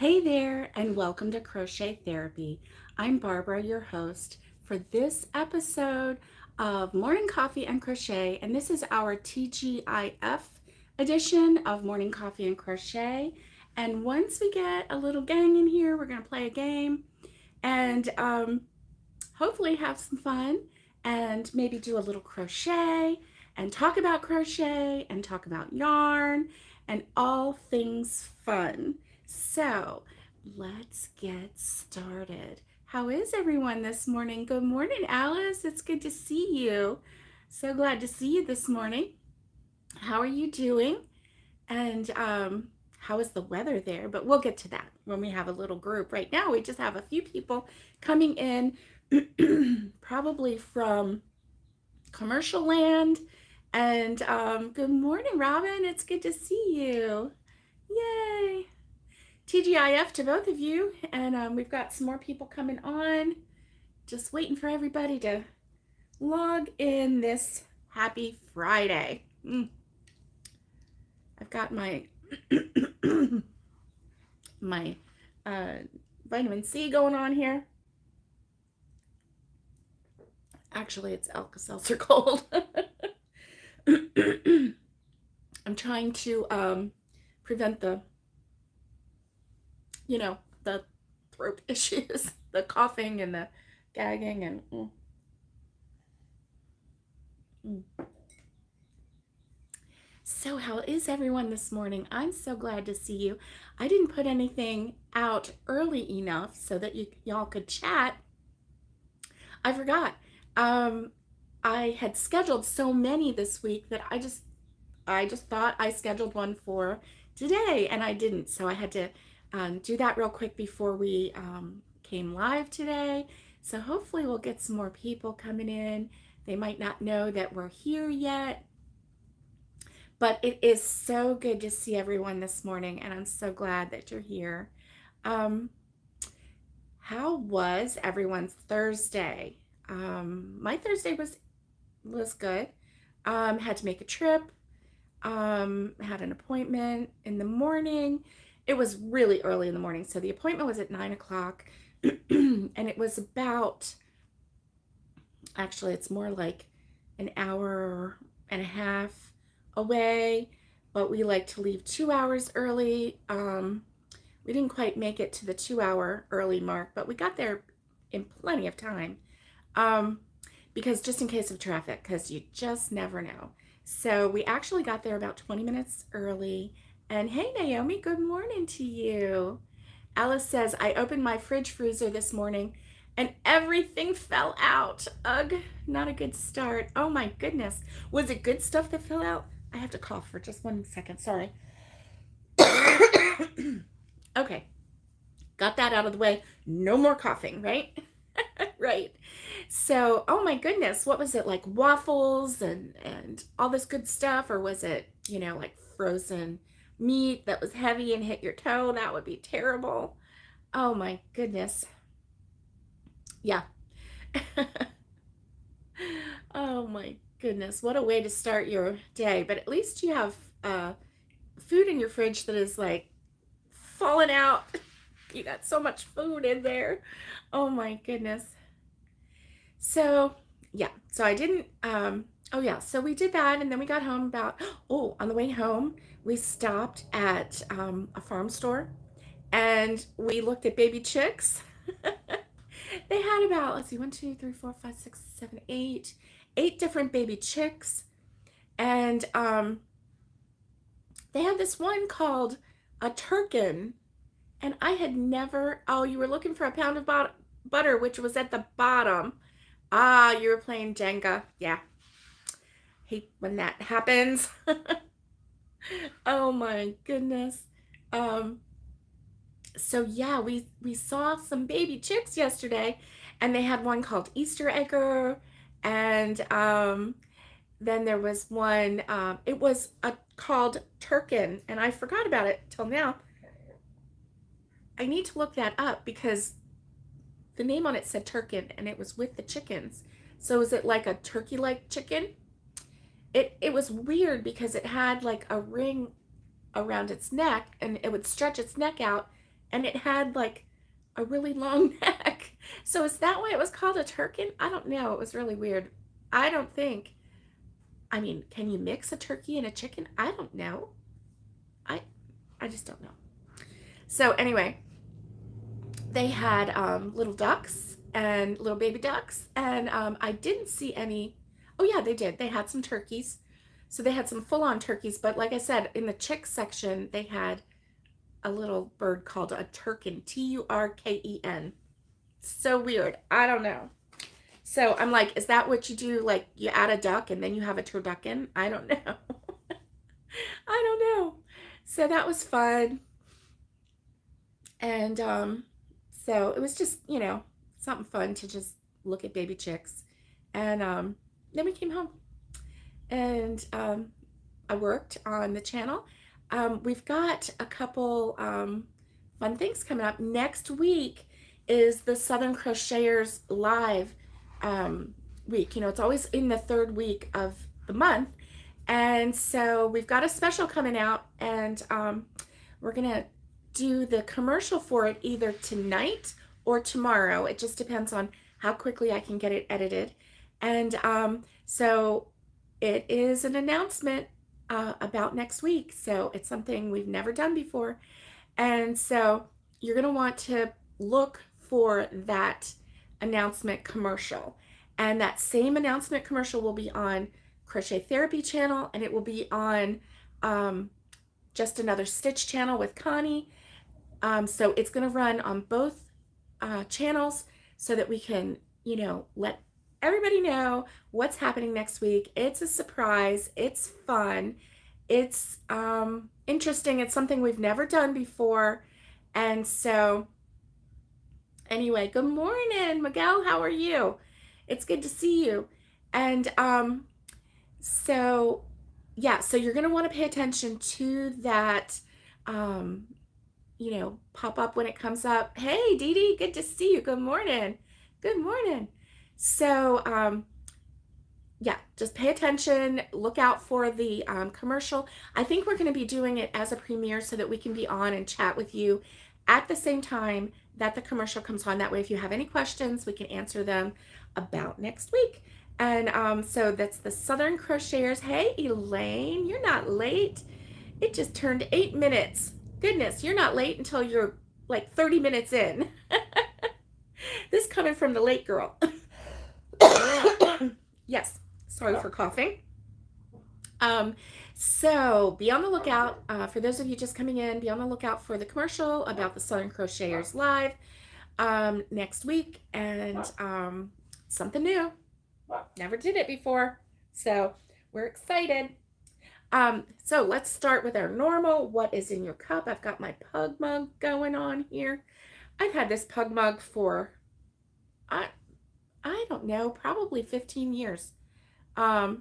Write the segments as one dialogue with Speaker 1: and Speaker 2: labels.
Speaker 1: Hey there, and welcome to Crochet Therapy. I'm Barbara, your host, for this episode of Morning Coffee and Crochet, and this is our TGIF edition of Morning Coffee and Crochet. And once we get a little gang in here, we're going to play a game and hopefully have some fun and maybe do a little crochet and talk about yarn and all things fun. So let's get started. How is everyone this morning? Good morning, Alice. It's good to see you. So glad to see you this morning. How are you doing? And how is the weather there? But we'll get to that when we have a little group. Right now, we just have a few people coming in, probably from commercial land. And good morning, Robin. It's good to see you. Yay. TGIF to both of you. And we've got some more people coming on. Just waiting for everybody to log in this happy Friday. I've got my my vitamin C going on here. Actually, it's Alka-Seltzer Gold. I'm trying to prevent the throat issues, the coughing and the gagging and So how is everyone this morning? I'm so glad to see you. I didn't put anything out early enough so that y'all could chat. I forgot. I had scheduled so many this week that I just thought I scheduled one for today, and I didn't. So I had to do that real quick before we came live today. So hopefully we'll get some more people coming in. They might not know that we're here yet. But it is so good to see everyone this morning, and I'm so glad that you're here. How was everyone's Thursday? My Thursday was good. Had to make a trip. Had an appointment in the morning. It was really early in the morning, so the appointment was at 9 o'clock, and it was about, actually, it's more like an hour and a half away, but we like to leave 2 hours early. We didn't quite make it to the 2 hour early mark, but we got there in plenty of time, because just in case of traffic, because you just never know. So we actually got there about 20 minutes early. And hey, Naomi, good morning to you. Alice says, I opened my fridge freezer this morning and everything fell out. Ugh, not a good start. Oh my goodness. Was it good stuff that fell out? I have to cough for just 1 second. Sorry. Okay. Got that out of the way. No more coughing, right? Right. So, oh my goodness, what was it, like waffles and all this good stuff? Or was it, like frozen meat that was heavy and hit your toe? That would be terrible. Oh my goodness. Yeah. Oh my goodness, what a way to start your day. But at least you have food in your fridge that is like falling out. You got so much food in there. Oh my goodness. So yeah, so I didn't oh yeah, so we did that, and then we got home about, on the way home we stopped at a farm store, and we looked at baby chicks. They had about, let's see, 1, 2, 3, 4, 5, 6, 7, 8 different baby chicks. And they had this one called a turkin. And I had never, you were looking for a pound of butter, which was at the bottom. Ah, you were playing Jenga. Yeah. Hate when that happens. Oh my goodness. So yeah, we saw some baby chicks yesterday, and they had one called Easter egger, and then there was one, it was called turkin, and I forgot about it till now. I need to look that up because the name on it said turkin, and it was with the chickens. So is it like a turkey-like chicken? It was weird because it had like a ring around its neck, and it would stretch its neck out, and it had like a really long neck. So is that why it was called a turkin? I don't know. It was really weird. I don't think. I mean, can you mix a turkey and a chicken? I don't know. I I just don't know. So anyway, they had little ducks and little baby ducks, and I didn't see any. Oh yeah, they did. They had some turkeys. So they had some full-on turkeys, but like I said, in the chick section, they had a little bird called a turken, Turken. So weird. I don't know. So I'm like, is that what you do? Like you add a duck and then you have a turducken? I don't know. I don't know. So that was fun. And so it was just, something fun to just look at baby chicks. And then we came home and I worked on the channel. We've got a couple fun things coming up. Next week is the Southern Crocheters Live week. It's always in the third week of the month. And so we've got a special coming out, and we're going to do the commercial for it either tonight or tomorrow. It just depends on how quickly I can get it edited. And so it is an announcement about next week. So it's something we've never done before. And so you're going to want to look for that announcement commercial. And that same announcement commercial will be on Crochet Therapy channel, and it will be on Just Another Stitch channel with Connie. So it's going to run on both channels so that we can, let everybody know what's happening next week. It's a surprise. It's fun. It's interesting. It's something we've never done before. And so anyway, good morning, Miguel. How are you? It's good to see you. And so you're going to want to pay attention to that, pop up when it comes up. Hey, Dee Dee, good to see you. Good morning. Good morning. So, just pay attention. Look out for the commercial. I think we're going to be doing it as a premiere so that we can be on and chat with you at the same time that the commercial comes on. That way, if you have any questions, we can answer them about next week. And so that's the Southern Crocheters. Hey, Elaine, you're not late. It just turned 8 minutes. Goodness, you're not late until you're like 30 minutes in. This coming from the late girl. Yes, sorry for coughing. So be on the lookout. For those of you just coming in, be on the lookout for the commercial about the Southern Crocheters Live next week. And something new. Never did it before. So we're excited. So let's start with our normal. What is in your cup? I've got my pug mug going on here. I've had this pug mug for, I don't know, probably 15 years. Aha.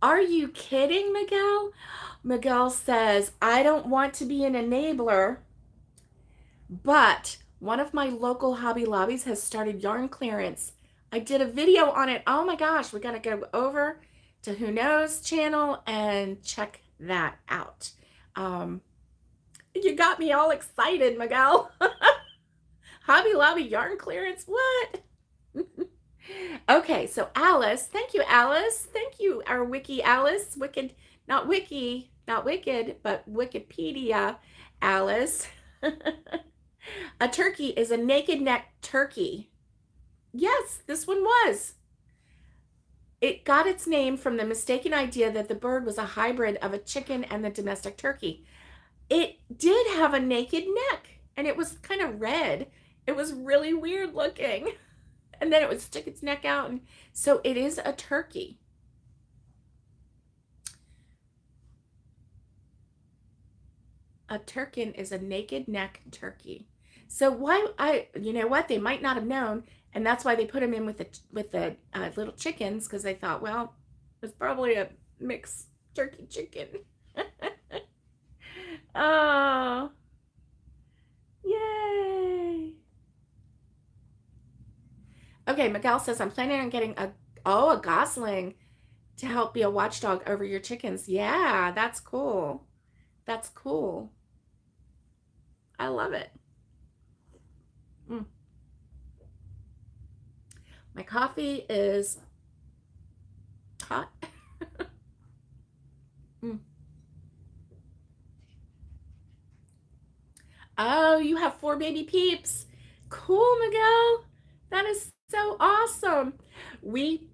Speaker 1: Are you kidding, Miguel? Miguel says, I don't want to be an enabler, but one of my local Hobby Lobbies has started yarn clearance. I did a video on it. Oh my gosh, we got to go over to Who Knows channel and check that out. You got me all excited, Miguel. Hobby Lobby yarn clearance, what? Okay, so Alice, thank you, Alice. Thank you, our Wiki Alice. Wicked, not Wiki, not Wicked, but Wikipedia Alice. A turkey is a naked neck turkey. Yes, this one was. It got its name from the mistaken idea that the bird was a hybrid of a chicken and the domestic turkey. It did have a naked neck, and it was kind of red. It was really weird looking. And then it would stick its neck out. And so it is a turkey. A turkin is a naked neck turkey. So you know what? They might not have known. And that's why they put them in with the little chickens, because they thought, well, it's probably a mixed turkey chicken. Oh, yay. Okay, Miguel says, I'm planning on getting a Gosling. to help be a watchdog over your chickens. Yeah, that's cool. That's cool. I love it. Mm. My coffee is hot. Mm. Oh, you have 4 baby peeps. Cool, Miguel. That is so awesome. We,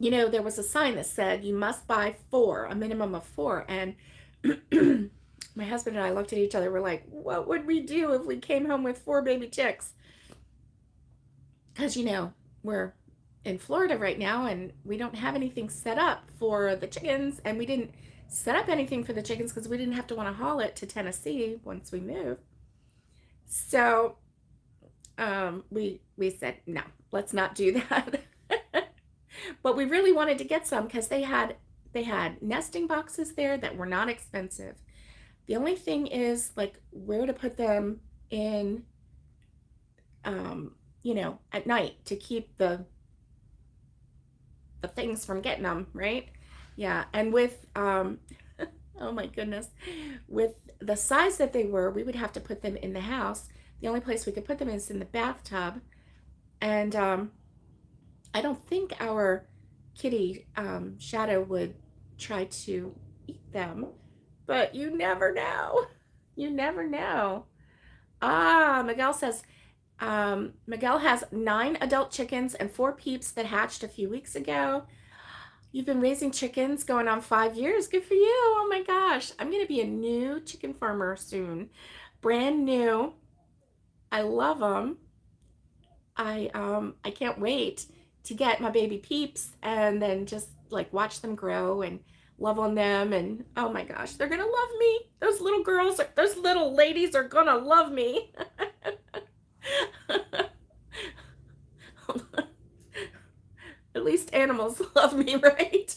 Speaker 1: there was a sign that said you must buy four, a minimum of four. And my husband and I looked at each other. We're like, what would we do if we came home with 4 baby chicks? Because, we're in Florida right now and we don't have anything set up for the chickens. And we didn't set up anything for the chickens because we didn't have to want to haul it to Tennessee once we move. So we said, no, let's not do that. But we really wanted to get some because they had nesting boxes there that were not expensive. The only thing is like where to put them in, at night to keep the things from getting them, right? Yeah, and with oh my goodness, with the size that they were, we would have to put them in the house. The only place we could put them is in the bathtub, and I don't think our kitty Shadow would try to eat them, but you never know. You never know. Miguel says Miguel has 9 adult chickens and 4 peeps that hatched a few weeks ago. You've been raising chickens going on 5 years. Good for you. Oh my gosh. I'm going to be a new chicken farmer soon. Brand new. I love them. I can't wait to get my baby peeps and then just like watch them grow and love on them, and oh my gosh, they're gonna love me. Those little girls, those little ladies are gonna love me. At least animals love me, right?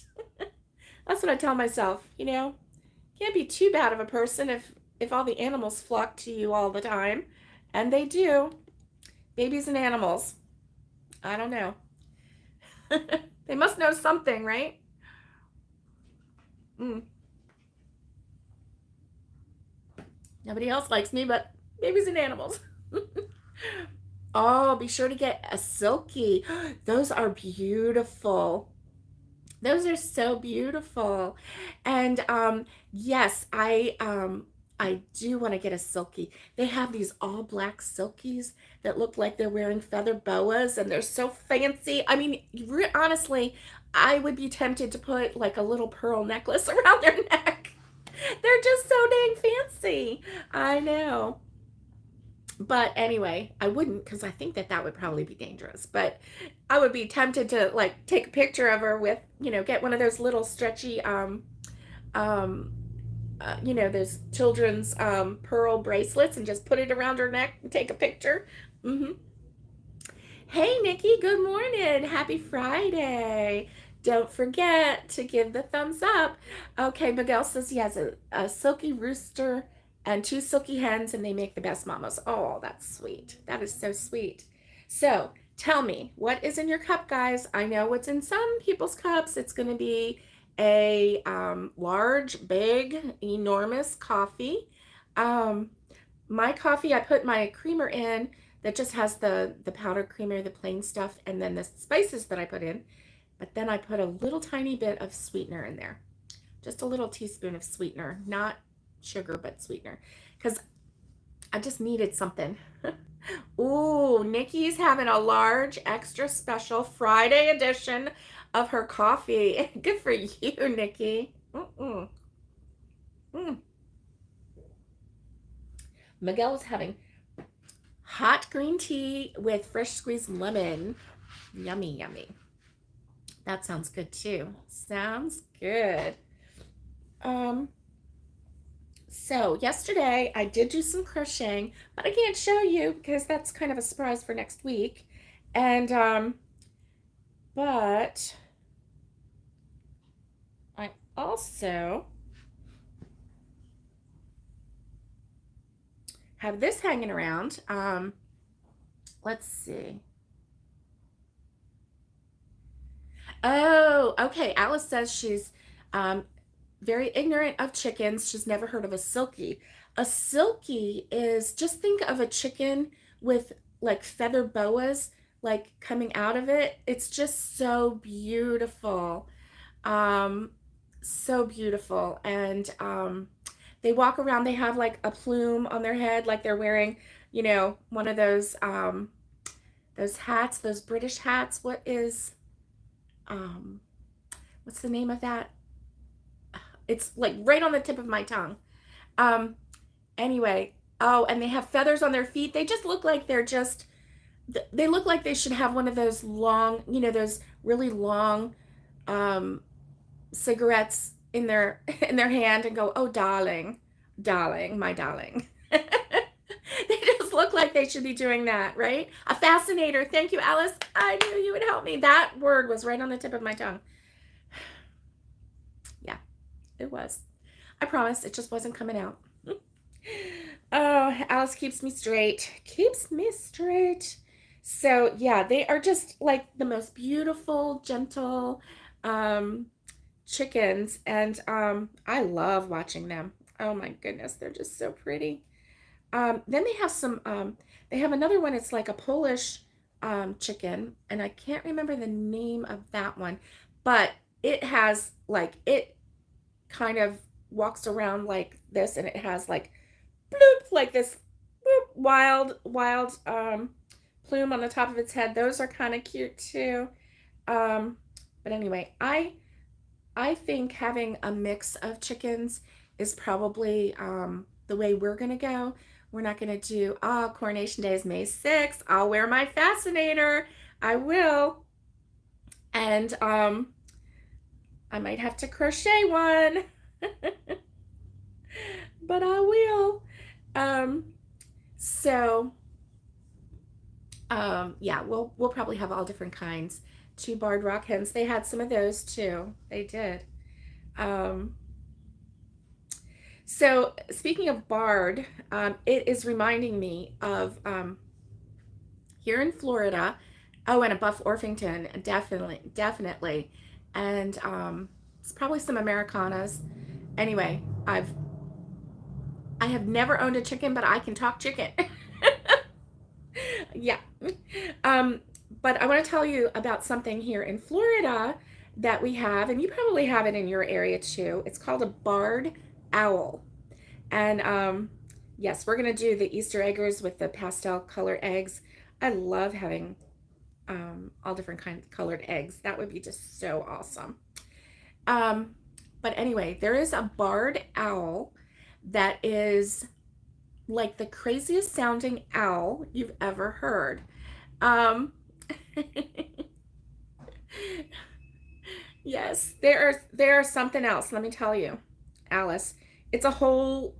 Speaker 1: That's what I tell myself, can't be too bad of a person if all the animals flock to you all the time, and they do. Babies and animals, I don't know. They must know something, right? Mm. Nobody else likes me but babies and animals. Oh, be sure to get a silky. Those are beautiful. Those are so beautiful. And yes, I do want to get a silky. They have these all black silkies that look like they're wearing feather boas and they're so fancy. I mean, honestly, I would be tempted to put like a little pearl necklace around their neck. They're just so dang fancy. I know. But anyway, I wouldn't because I think that would probably be dangerous. But I would be tempted to like take a picture of her with, get one of those little stretchy, um, those children's pearl bracelets and just put it around her neck and take a picture. Mm-hmm. Hey, Nikki, good morning. Happy Friday. Don't forget to give the thumbs up. Okay, Miguel says he has a silky rooster and 2 silky hens, and they make the best mamas. Oh, that's sweet. That is so sweet. So tell me, what is in your cup, guys? I know what's in some people's cups. It's going to be a large, big, enormous coffee. Um, my coffee, I put my creamer in that just has the powdered creamer, the plain stuff, and then the spices that I put in. But then I put a little tiny bit of sweetener in there. Just a little teaspoon of sweetener, not sugar, but sweetener. Because I just needed something. Ooh, Nikki's having a large, extra special Friday edition of her coffee. Good for you, Nikki. Mm-mm. Mm. Miguel is having hot green tea with fresh squeezed lemon. Yummy, yummy. That sounds good too. Sounds good. Um, so yesterday I did do some crocheting, but I can't show you because that's kind of a surprise for next week. And but I also have this hanging around. Let's see. Oh, okay. Alice says she's um, very ignorant of chickens. She's never heard of a silkie. A silkie is, just think of a chicken with like feather boas like coming out of it. It's just so beautiful. Um, so beautiful. And they walk around, they have like a plume on their head, like they're wearing, one of those hats, those British hats. Um, what's the name of that? It's like right on the tip of my tongue. Um, anyway, oh, and they have feathers on their feet. They just look like they look like they should have one of those long, those really long um, cigarettes in their in their hand and go, "Oh, darling, darling, my darling." They just look like they should be doing that, right? A fascinator. Thank you, Alice. I knew you would help me. That word was right on the tip of my tongue. Yeah, it was. I promise it just wasn't coming out. Oh, Alice keeps me straight. Keeps me straight. So, yeah, they are just like the most beautiful, gentle chickens. And I love watching them. Oh my goodness, they're just so pretty. Then they have another one. It's like a Polish chicken. And I can't remember the name of that one. But it kind of walks around like this, and it has like bloop, like this bloop, wild plume on the top of its head. Those are kind of cute too. Um, but anyway, I think having a mix of chickens is probably the way we're gonna go. We're not gonna do Coronation Day is May 6th. I'll wear my fascinator. I will. And I might have to crochet one. But I will. Um, so yeah, we'll probably have all different kinds. Two barred rock hens. They had some of those too. They did. Um, so speaking of barred, it is reminding me of here in Florida. Oh, and a Buff Orpington, definitely, and it's probably some Americanas. Anyway, I have never owned a chicken, but I can talk chicken. Yeah. Um, but I want to tell you about something here in Florida that we have, and you probably have it in your area too. It's called a barred owl. And yes, we're going to do the Easter eggers with the pastel color eggs. I love having all different kinds of colored eggs. That would be just so awesome. Um, but anyway, there is a barred owl that is like the craziest sounding owl you've ever heard. Um, yes, there's something else. Let me tell you, Alice. It's a whole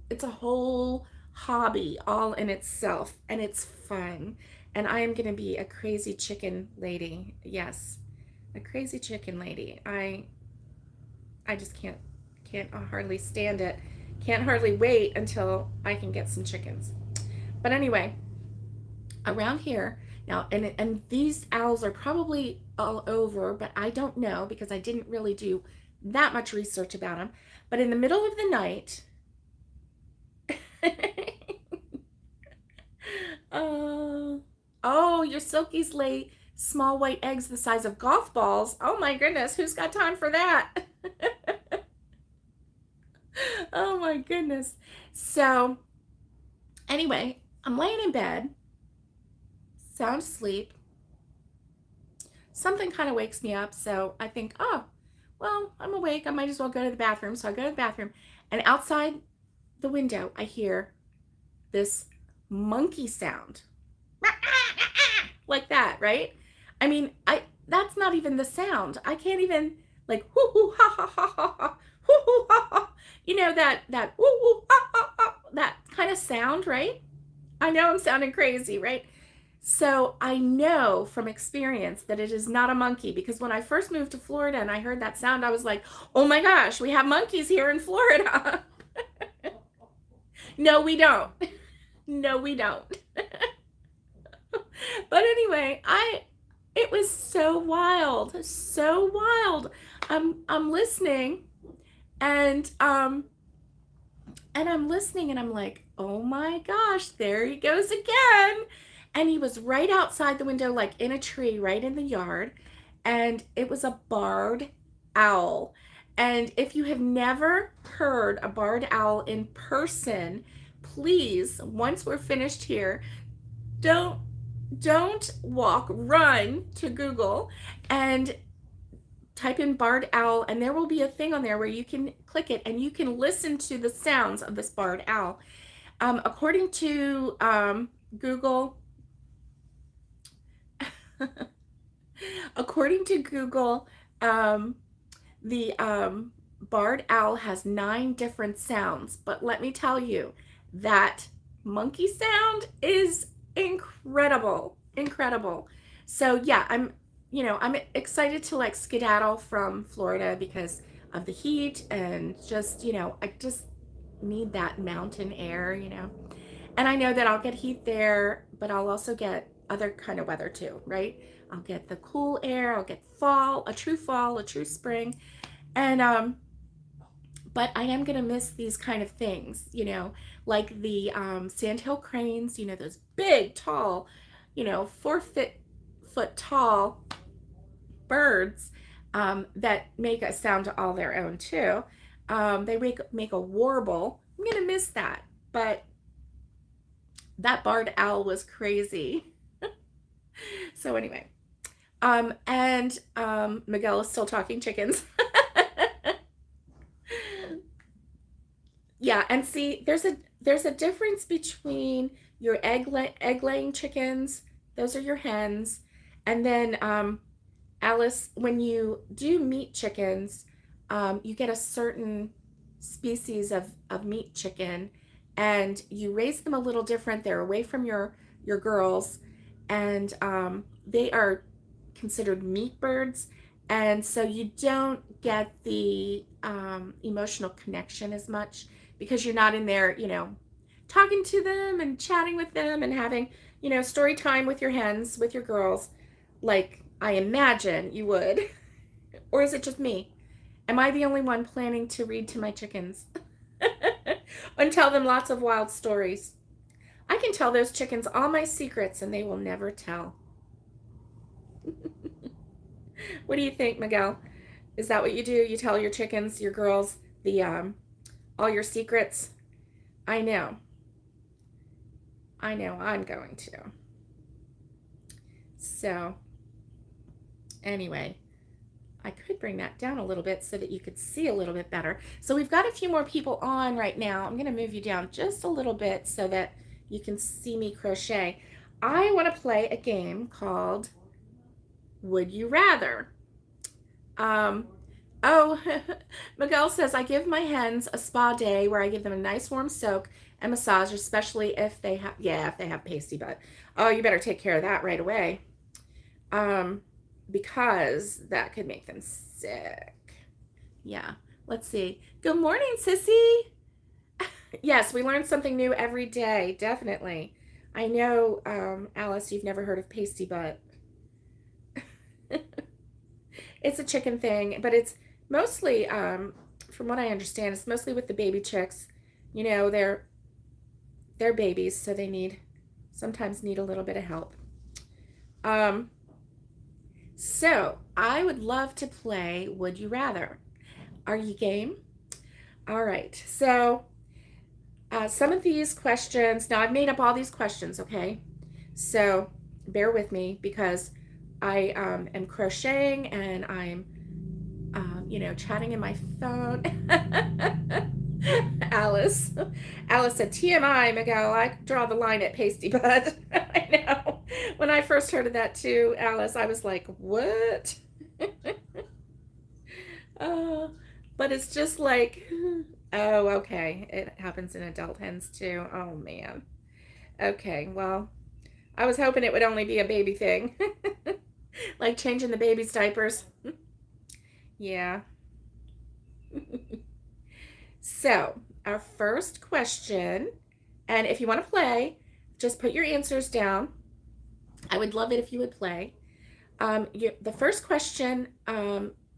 Speaker 1: hobby all in itself, and it's fun. And I am gonna be a crazy chicken lady. Yes, a crazy chicken lady. I just can't hardly stand it. Can't hardly wait until I can get some chickens. But anyway, around here now, and these owls are probably all over, but I don't know because I didn't really do that much research about them. But in the middle of the night, oh, oh, your silkies lay small white eggs the size of golf balls. Oh my goodness, who's got time for that? Oh my goodness. So, anyway, I'm laying in bed, sound asleep. Something kind of wakes me up, so I think, oh, well, I'm awake. I might as well go to the bathroom. So I go to the bathroom, and outside the window, I hear this monkey sound. Like that, right? I mean, I that's not even the sound. I can't even like hoo hoo ha ha ha ha ha hoo hoo ha ha. That woo woo ha ha ha, that kind of sound, right? I know I'm sounding crazy, right? So I know from experience that it is not a monkey, because when I first moved to Florida and I heard that sound, I was like, oh my gosh, we have monkeys here in Florida. No, we don't. No, we don't. But anyway, It was so wild, so wild. I'm listening, and I'm listening, and I'm like, oh my gosh, there he goes again. And he was right outside the window, like in a tree, right in the yard. And it was a barred owl. And if you have never heard a barred owl in person, please, once we're finished here, don't don't walk, run to Google and type in barred owl, and there will be a thing on there where you can click it and you can listen to the sounds of this barred owl. According to Google, according to Google, the barred owl has 9 different sounds. But let me tell you, that monkey sound is incredible, incredible. So yeah, I'm excited to like skedaddle from Florida because of the heat, and just, I just need that mountain air. And I know that I'll get heat there, but I'll also get other kind of weather too, right? I'll get the cool air, I'll get fall, a true spring. And but I am gonna miss these kind of things, like the sandhill cranes, those big, tall, 4 foot tall birds that make a sound all their own too. They make a warble. I'm gonna miss that, but that barred owl was crazy. So anyway, and Miguel is still talking chickens. Yeah, and see, there's a difference between your egg laying chickens. Those are your hens, and then Alice, when you do meat chickens, you get a certain species of meat chicken, and you raise them a little different. They're away from your girls, and they are considered meat birds, and so you don't get the emotional connection as much because you're not in there, talking to them and chatting with them and having, story time with your hens, with your girls, like I imagine you would. Or is it just me? Am I the only one planning to read to my chickens and tell them lots of wild stories? I can tell those chickens all my secrets and they will never tell. What do you think, Miguel? Is that what you do? You tell your chickens, your girls, the all your secrets? I know. I'm going to. So, anyway, I could bring that down a little bit so that you could see a little bit better. So we've got a few more people on right now. I'm going to move you down just a little bit so that you can see me crochet. I want to play a game called Would You Rather? Oh, Miguel says, I give my hens a spa day where I give them a nice warm soak and massage, especially if they have pasty butt. Oh, you better take care of that right away. Because that could make them sick. Yeah, let's see. Good morning, Sissy. Yes, we learn something new every day, definitely. I know, Alice, you've never heard of pasty butt. It's a chicken thing, but it's mostly, from what I understand, it's mostly with the baby chicks. They're babies, so they sometimes need a little bit of help. So I would love to play Would You Rather. Are you game? All right. So some of these questions, now I've made up all these questions, okay? So bear with me because I am crocheting and I'm, chatting in my phone. Alice said, TMI, Miguel, I draw the line at pasty butt. I know. When I first heard of that too, Alice, I was like, what? But it's just like, oh, okay. It happens in adult hens too. Oh, man. Okay, well, I was hoping it would only be a baby thing. Like changing the baby's diapers. Yeah. So, our first question, and if you want to play, just put your answers down. I would love it if you would play. The first question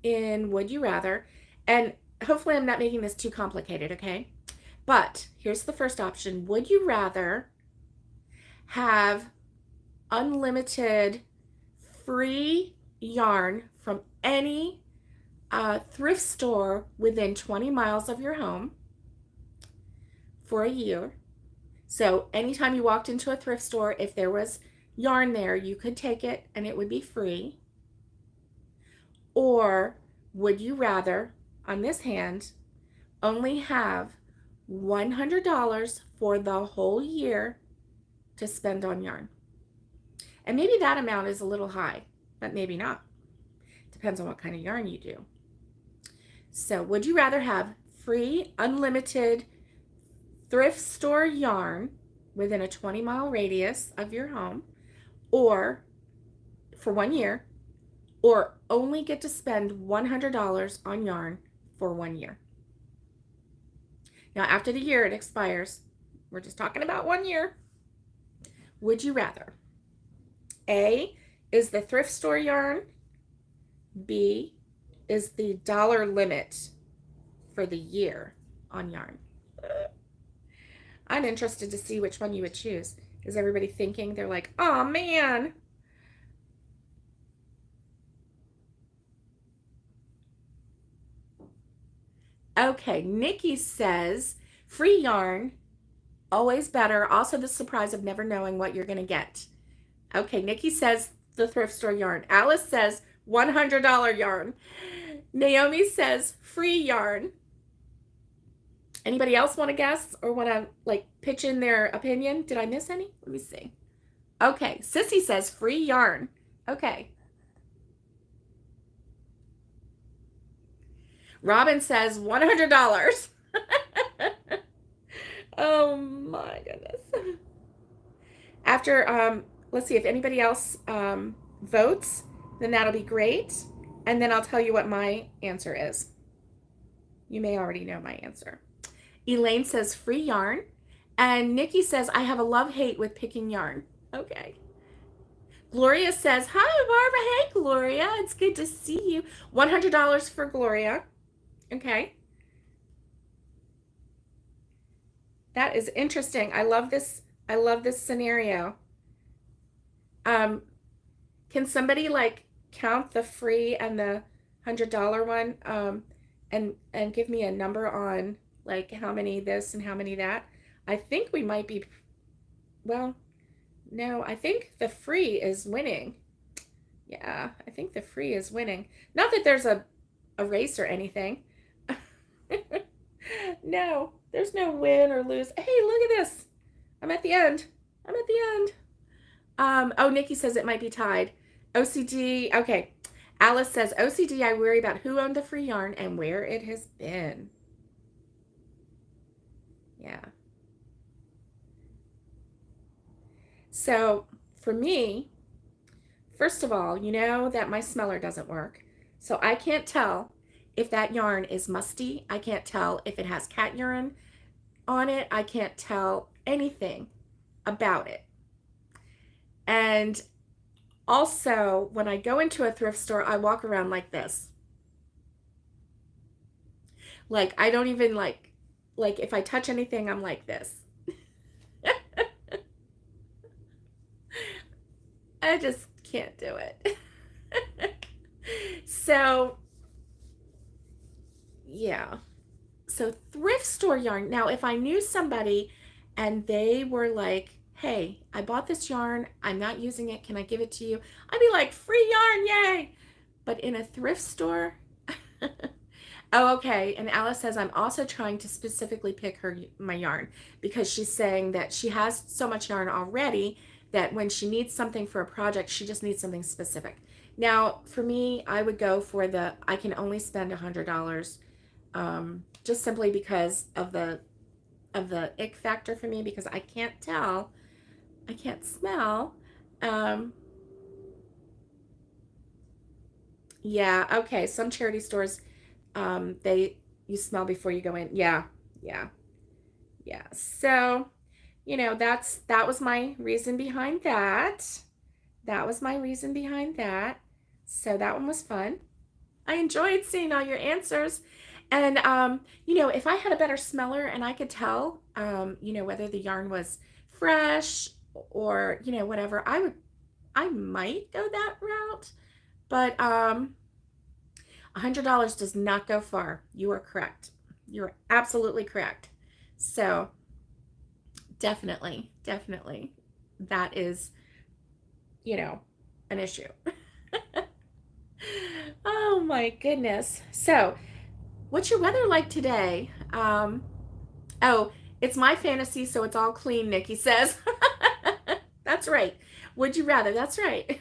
Speaker 1: in Would You Rather, and hopefully I'm not making this too complicated, okay? But here's the first option. Would you rather have unlimited free yarn from any thrift store within 20 miles of your home for a year? So anytime you walked into a thrift store, if there was yarn there, you could take it and it would be free. Or would you rather, on this hand, only have $100 for the whole year to spend on yarn? And maybe that amount is a little high, but maybe not. Depends on what kind of yarn you do. So would you rather have free, unlimited thrift store yarn within a 20-mile radius of your home, or for 1 year, or only get to spend $100 on yarn for 1 year? Now, after the year it expires, we're just talking about 1 year. Would you rather? A is the thrift store yarn. B is the dollar limit for the year on yarn. I'm interested to see which one you would choose. Is everybody thinking? They're like, oh man. Okay, Nikki says free yarn, always better. Also the surprise of never knowing what you're going to get. Okay, Nikki says the thrift store yarn. Alice says $100 yarn. Naomi says free yarn. Anybody else want to guess or want to like pitch in their opinion? Did I miss any? Let me see. Okay, Sissy says free yarn. Okay. Robin says $100. Oh my goodness. After, let's see if anybody else votes, then that'll be great. And then I'll tell you what my answer is. You may already know my answer. Elaine says free yarn. And Nikki says, I have a love-hate with picking yarn. Okay. Gloria says, hi, Barbara. Hey, Gloria. It's good to see you. $100 for Gloria. Okay. That is interesting. I love this. I love this scenario. Can somebody like count the free and the $100 one and give me a number on like how many this and how many that? I think we might be, well, no, I think the free is winning. Yeah, I think the free is winning. Not that there's a race or anything. No, there's no win or lose. Hey, look at this. I'm at the end. I'm at the end. Oh, Nikki says it might be tied. OCD. Okay. Alice says, OCD, I worry about who owned the free yarn and where it has been. Yeah. So for me, first of all, you know that my smeller doesn't work. So I can't tell if that yarn is musty. I can't tell if it has cat urine on it. I can't tell anything about it. And also, when I go into a thrift store, I walk around like this. Like, I don't even like if I touch anything, I'm like this. I just can't do it. So, yeah. So thrift store yarn. Now, if I knew somebody and they were like, hey, I bought this yarn, I'm not using it, can I give it to you? I'd be like, free yarn, yay! But in a thrift store, oh, okay. And Alice says, I'm also trying to specifically pick my yarn because she's saying that she has so much yarn already that when she needs something for a project, she just needs something specific. Now, for me, I would go for I can only spend $100, just simply because of the ick factor for me, because I can't tell, I can't smell. Yeah, okay. Some charity stores, you smell before you go in. Yeah. So, that was my reason behind that. That was my reason behind that. So that one was fun. I enjoyed seeing all your answers. And, if I had a better smeller and I could tell, whether the yarn was fresh or, whatever, I might go that route. But $100 does not go far. You are correct. You are absolutely correct. So definitely, definitely, that is, an issue. Oh my goodness. So, what's your weather like today? Oh, it's my fantasy, so it's all clean, Nikki says. That's right. Would you rather? That's right.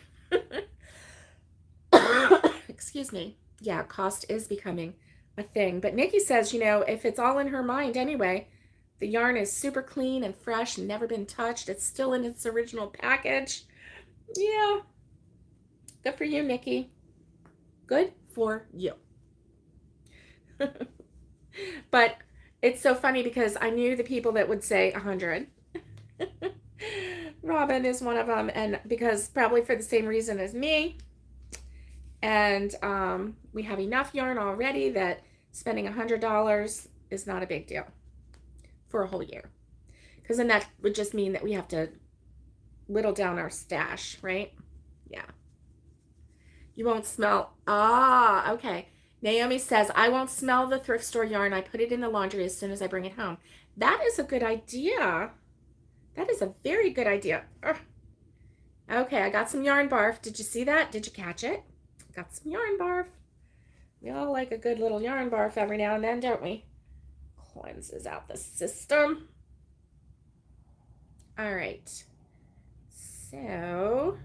Speaker 1: Excuse me. Yeah, cost is becoming a thing. But Nikki says, if it's all in her mind anyway, the yarn is super clean and fresh and never been touched. It's still in its original package. Yeah. Good for you, Nikki. Good for you. But it's so funny because I knew the people that would say 100. Robin is one of them, and because probably for the same reason as me. And we have enough yarn already that spending $100 is not a big deal for a whole year. Because then that would just mean that we have to whittle down our stash, right? Yeah. You won't smell. Ah, okay. Naomi says, I won't smell the thrift store yarn. I put it in the laundry as soon as I bring it home. That is a good idea. That is a very good idea. Ugh. Okay, I got some yarn barf. Did you see that? Did you catch it? Got some yarn barf. We all like a good little yarn barf every now and then, don't we? Cleanses out the system. All right. So,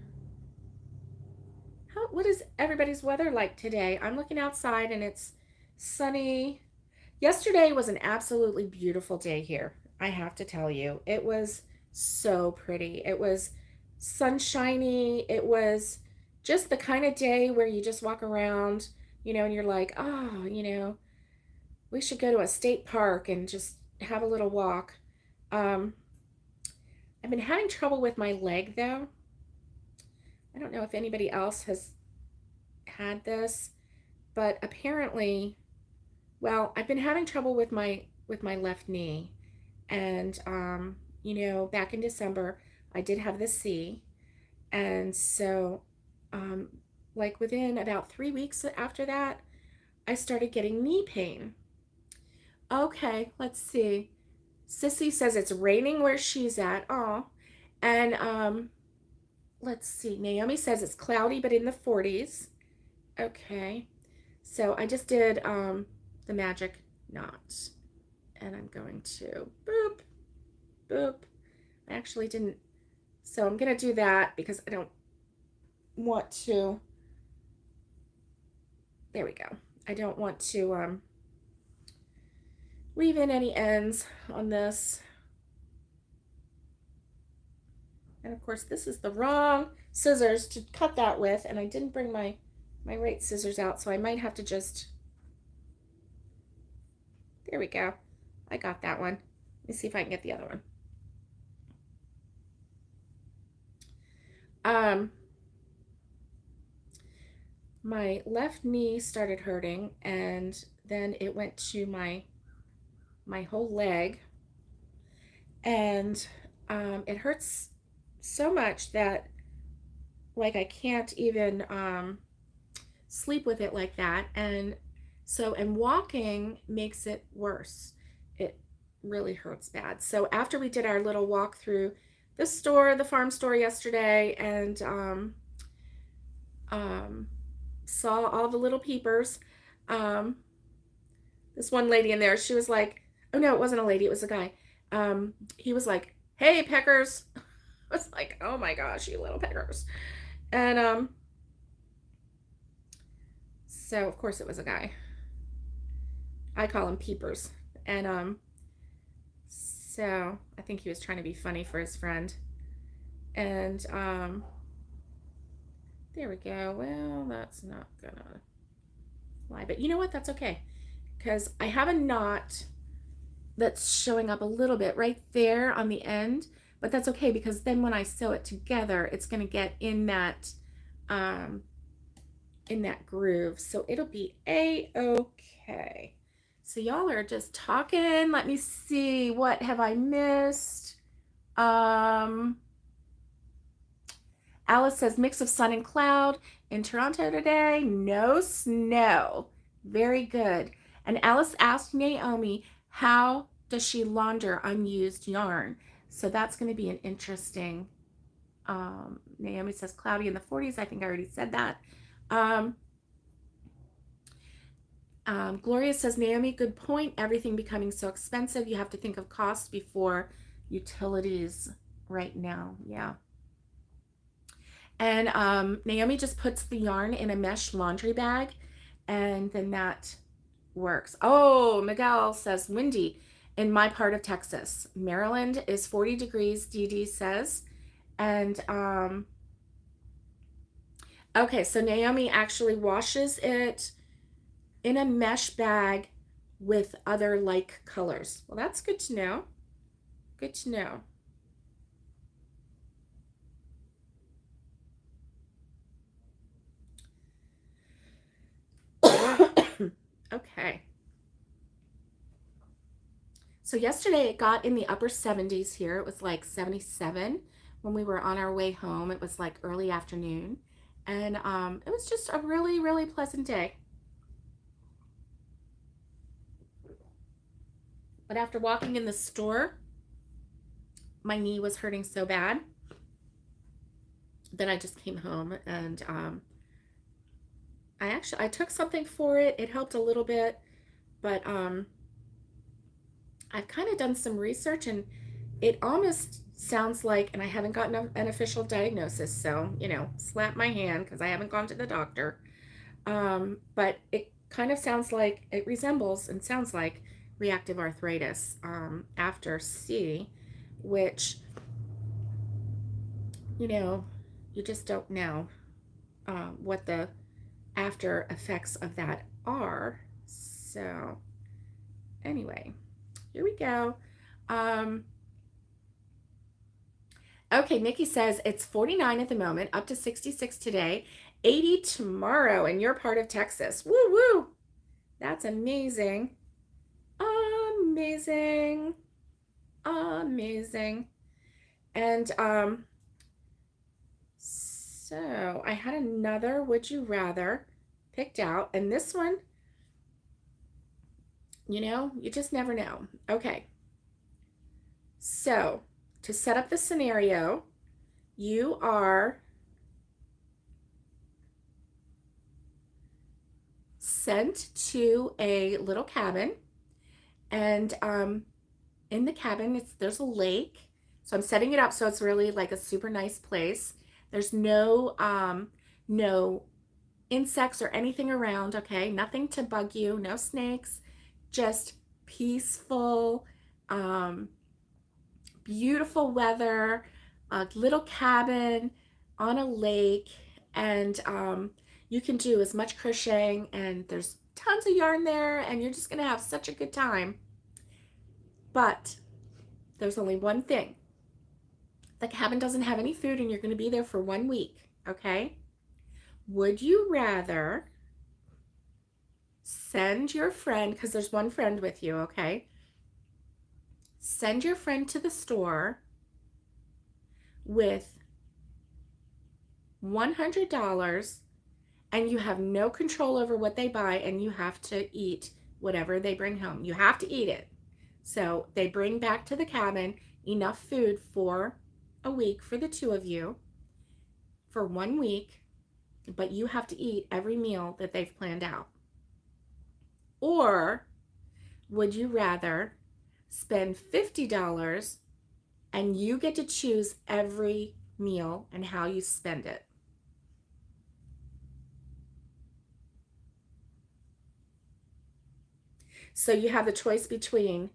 Speaker 1: what is everybody's weather like today? I'm looking outside and it's sunny. Yesterday was an absolutely beautiful day here. I have to tell you, it was so pretty. It was sunshiny. It was just the kind of day where you just walk around, and you're like, oh, we should go to a state park and just have a little walk. I've been having trouble with my leg though. I don't know if anybody else has had this, but apparently, well, I've been having trouble with my left knee. And back in December, I did have the C. And so like within about 3 weeks after that, I started getting knee pain. Okay, let's see. Sissy says it's raining where she's at. Oh, and let's see. Naomi says it's cloudy but in the 40s. Okay, so I just did the magic knot, and I'm going to boop, boop. I actually didn't, so I'm gonna do that because I don't want to. There we go. I don't want to leave in any ends on this. And of course, this is the wrong scissors to cut that with, and I didn't bring my right scissors out, so I might have to just, there we go. I got that one. Let me see if I can get the other one. My left knee started hurting, and then it went to my whole leg, and it hurts so much that like I can't even sleep with it like that. And walking makes it worse. It really hurts bad. So after we did our little walk through the farm store yesterday, and saw all the little peepers, this one lady in there, she was like, oh no, it wasn't a lady, it was a guy. He was like, hey peckers. I was like, oh my gosh, you little peckers. And so of course it was a guy. I call him peepers. And so I think he was trying to be funny for his friend. And there we go. Well, that's not gonna fly, but you know what, that's okay, because I have a knot that's showing up a little bit right there on the end, but that's okay, because then when I sew it together, it's going to get in that in that groove. So it'll be a-okay. So y'all are just talking. Let me see. What have I missed? Alice says mix of sun and cloud in Toronto today. No snow. Very good. And Alice asked Naomi, how does she launder unused yarn? So that's going to be an interesting. Naomi says cloudy in the 40s. I think I already said that. Gloria says, Naomi, good point. Everything becoming so expensive. You have to think of cost before utilities right now. Yeah. And Naomi just puts the yarn in a mesh laundry bag, and then that works. Oh, Miguel says windy in my part of Texas. Maryland is 40 degrees, Dee Dee says. And okay, so Naomi actually washes it in a mesh bag with other like colors. Well, that's good to know. Good to know. Okay. So yesterday it got in the upper 70s here. It was like 77 when we were on our way home. It was like early afternoon. And it was just a really, really pleasant day. But after walking in the store, my knee was hurting so bad that I just came home, and I took something for it. It helped a little bit, but I've kind of done some research, and it almost sounds like, and I haven't gotten an official diagnosis, so, slap my hand because I haven't gone to the doctor. But it kind of sounds like, it resembles and sounds like reactive arthritis after C, which, you just don't know what the after effects of that are. So, anyway, here we go. Okay, Nikki says it's 49 at the moment, up to 66 today, 80 tomorrow, and you're part of Texas. Woo woo! That's amazing. Amazing. Amazing. And so I had another would you rather picked out, and this one, you just never know. Okay. So, to set up the scenario, you are sent to a little cabin, and in the cabin there's a lake. So I'm setting it up so it's really like a super nice place. There's no insects or anything around, okay? Nothing to bug you, no snakes, just peaceful, beautiful weather, a little cabin on a lake, and you can do as much crocheting, and there's tons of yarn there, and you're just gonna have such a good time. But there's only one thing. The cabin doesn't have any food, and you're gonna be there for 1 week, okay? Would you rather send your friend, because there's one friend with you, okay? Send your friend to the store with $100, and you have no control over what they buy, and you have to eat whatever they bring home. You have to eat it. So they bring back to the cabin enough food for a week for the two of you for 1 week, but you have to eat every meal that they've planned out. Or would you rather spend $50 and you get to choose every meal and how you spend it? So you have the choice between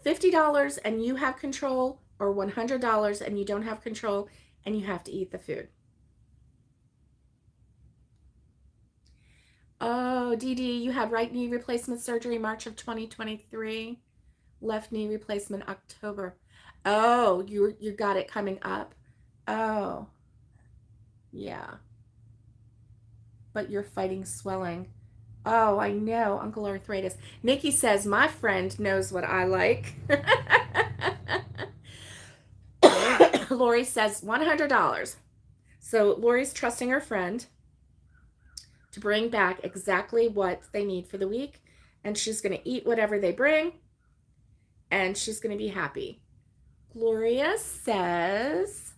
Speaker 1: $50 and you have control, or $100 and you don't have control and you have to eat the food. Oh, Dee Dee, you had right knee replacement surgery March of 2023. Left knee replacement October. Oh, you got it coming up. Oh, yeah. but you're fighting swelling. Oh, I know, Uncle Arthritis. Nikki says, my friend knows what I like. Lori says, $100. So Lori's trusting her friend to bring back exactly what they need for the week. And she's going to eat whatever they bring. And she's going to be happy. Gloria says,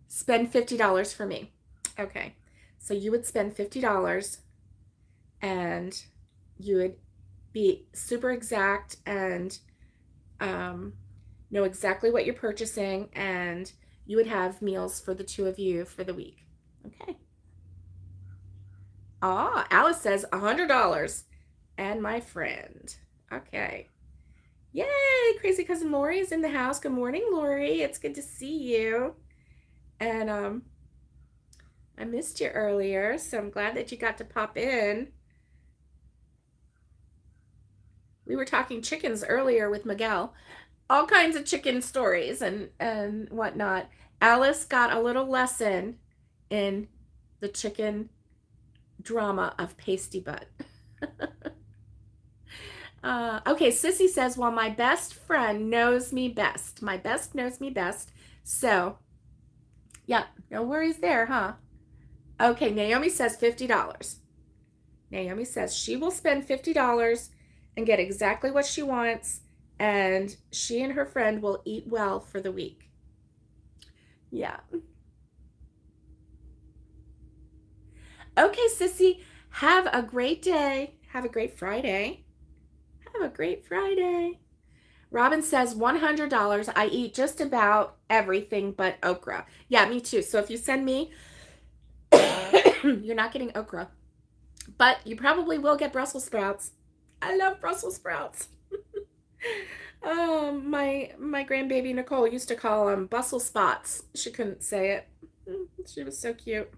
Speaker 1: spend $50 for me. Okay. So you would spend $50 and you would be super exact and know exactly what you're purchasing, and you would have meals for the two of you for the week. Okay. Ah, Alice says $100 and my friend. Okay. Yay, crazy cousin Lori is in the house. Good morning, Lori. It's good to see you. And I missed you earlier, so I'm glad that you got to pop in. We were talking chickens earlier with Miguel. All kinds of chicken stories and whatnot. Alice got a little lesson in the chicken drama of Pasty Butt. Okay, Sissy says, well, my best friend knows me best. My best knows me best. So, yeah, no worries there, huh? Okay, Naomi says $50. Naomi says she will spend $50 and get exactly what she wants, and she and her friend will eat well for the week. Yeah. Okay, Sissy, have a great day. Have a great Friday. Have a great Friday. Robin says $100. I eat just about everything but okra. Yeah, me too. So if you send me, you're not getting okra, but you probably will get Brussels sprouts. I love Brussels sprouts. My grandbaby Nicole used to call them Brussels spots. She couldn't say it. She was so cute.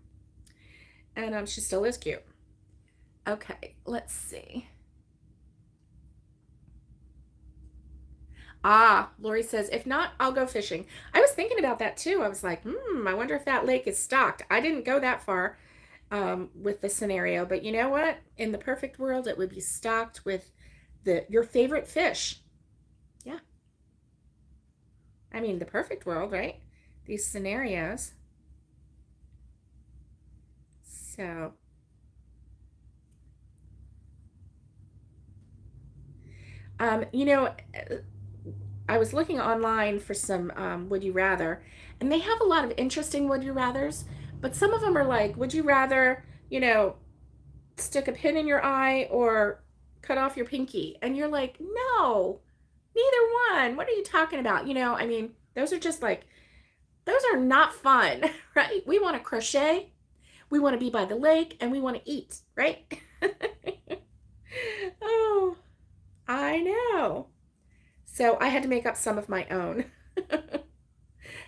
Speaker 1: And she still is cute. Okay, let's see. Ah, Lori says, if not, I'll go fishing. I was thinking about that too. I was like, I wonder if that lake is stocked. I didn't go that far with the scenario, but you know what? In the perfect world, it would be stocked with your favorite fish. Yeah. I mean, the perfect world, right? These scenarios. So, you know, I was looking online for some would you rather, and they have a lot of interesting would you rathers, but some of them are like, would you rather, stick a pin in your eye or cut off your pinky? And you're like, no, neither one. What are you talking about? I mean, those are just like, those are not fun, right? We want to crochet, we want to be by the lake, and we want to eat, right? Oh, I know. So I had to make up some of my own.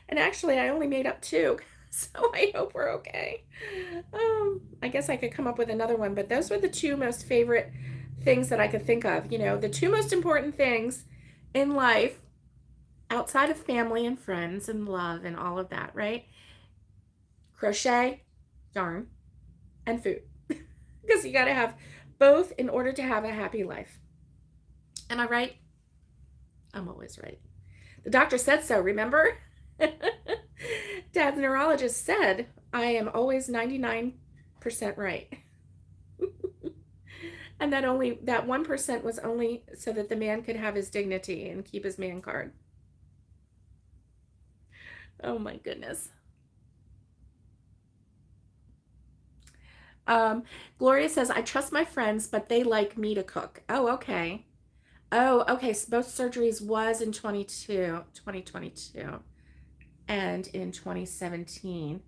Speaker 1: And actually, I only made up two. So I hope we're okay. I guess I could come up with another one, but those were the two most favorite things that I could think of. The two most important things in life outside of family and friends and love and all of that, right? Crochet, yarn, and food. Because you got to have both in order to have a happy life. Am I right? I'm always right. The doctor said so, remember? Dad's neurologist said I am always 99% right. And that 1% was only so that the man could have his dignity and keep his man card. Oh my goodness. Gloria says, I trust my friends, but they like me to cook. Oh, okay. Oh, okay. So both surgeries was in 2022. And in 2017,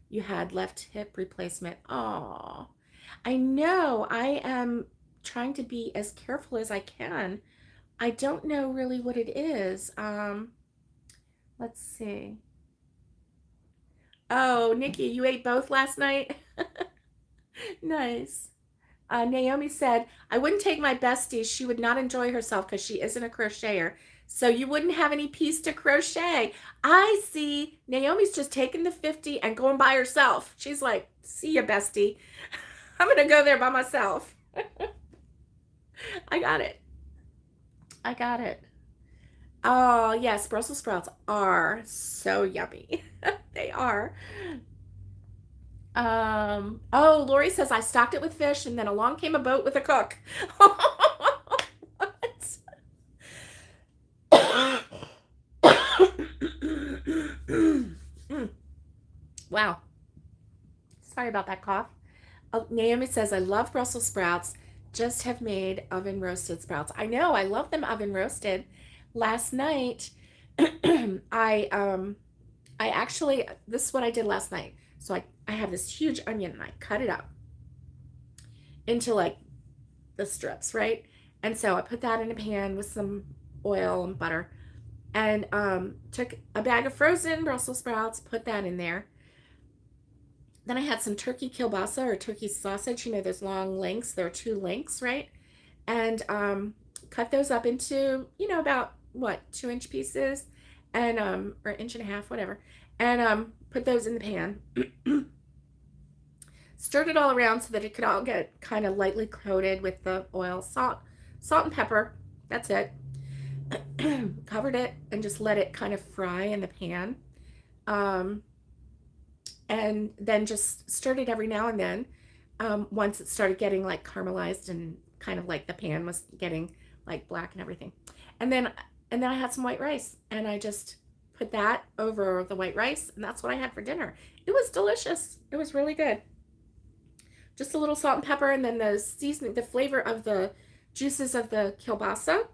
Speaker 1: you had left hip replacement. Oh, I know. I am trying to be as careful as I can. I don't know really what it is. Let's see. Oh, Nikki, you ate both last night? Nice. Naomi said, I wouldn't take my bestie. She would not enjoy herself because she isn't a crocheter. So you wouldn't have any piece to crochet. I see. Naomi's just taking the 50 and going by herself. She's like, see ya, bestie. I'm gonna go there by myself. I got it. I got it. Oh, yes, Brussels sprouts are so yummy. They are. Oh, Lori says I stocked it with fish and then along came a boat with a cook. Wow. Sorry about that cough. Naomi says, I love Brussels sprouts, just have made oven roasted sprouts. I know, I love them oven roasted. Last night, I actually, this is what I did last night. So I have this huge onion and I cut it up into like the strips, right? And so I put that in a pan with some oil and butter and took a bag of frozen Brussels sprouts, put that in there. Then I had some turkey kielbasa or turkey sausage, you know, those long links. There are two links, right? And cut those up into, you know, about what, 2-inch pieces and or inch and a half, whatever. And put those in the pan. Stirred it all around so that it could all get kind of lightly coated with the oil, salt and pepper. That's it. Covered it and just let it kind of fry in the pan. And then just stirred it every now and then. Once it started getting like caramelized and kind of like the pan was getting like black and everything. And then I had some white rice and I just put that over the white rice and that's what I had for dinner. It was delicious. It was really good. Just a little salt and pepper and then the seasoning, the flavor of the juices of the kielbasa.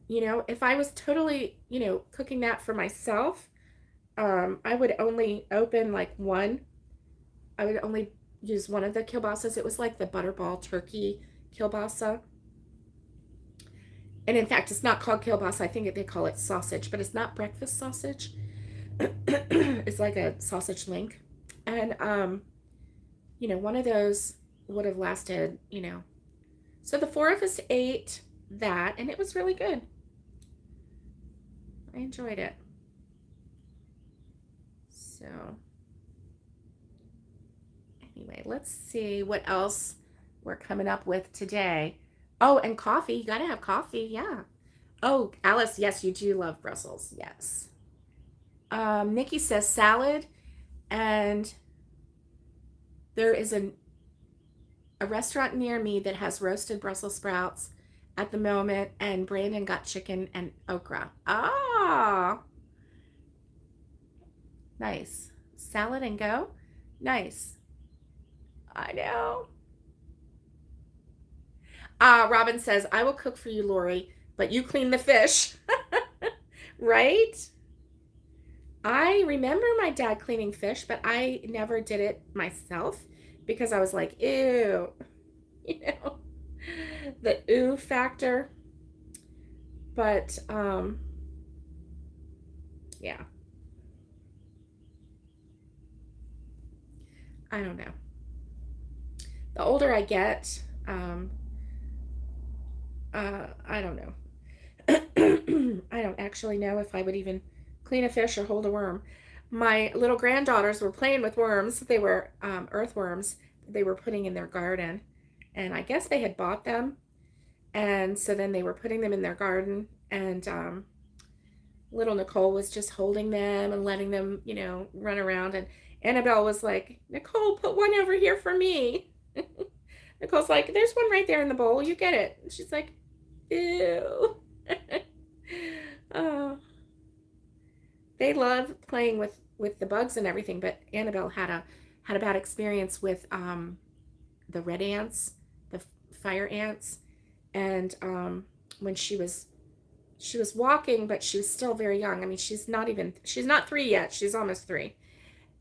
Speaker 1: You know, if I was totally, you know, cooking that for myself, I would only open like one. I would only use one of the kielbasas. It was like the butterball turkey kielbasa. And in fact, it's not called kielbasa. I think they call it sausage, but it's not breakfast sausage. It's like a sausage link. And, you know, one of those would have lasted, you know. So the four of us ate that, and it was really good. I enjoyed it. So anyway, let's see what else we're coming up with today. Oh, and coffee. You got to have coffee. Yeah. Oh, Alice, yes, you do love Brussels. Yes. Nikki says salad, and there is a restaurant near me that has roasted Brussels sprouts at the moment, and Brandon got chicken and okra. Ah, nice. Salad and go? Nice. I know. Robin says, I will cook for you, Lori, but you clean the fish. Right? I remember my dad cleaning fish, but I never did it myself because I was like, ew. You know, the ooh factor. But, yeah. I don't know. The older I get, I don't know. I don't actually know if I would even clean a fish or hold a worm. My little granddaughters were playing with worms. They were earthworms they were putting in their garden. And I guess they had bought them. And so then they were putting them in their garden. And little Nicole was just holding them and letting them, you know, run around. And Annabelle was like, Nicole, put one over here for me. Nicole's like, there's one right there in the bowl. You get it. And she's like, ew. Oh, they love playing with the bugs and everything, but Annabelle had a bad experience with the red ants, the fire ants, and when she was walking, but she was still very young. I mean, she's not 3 yet. She's almost 3,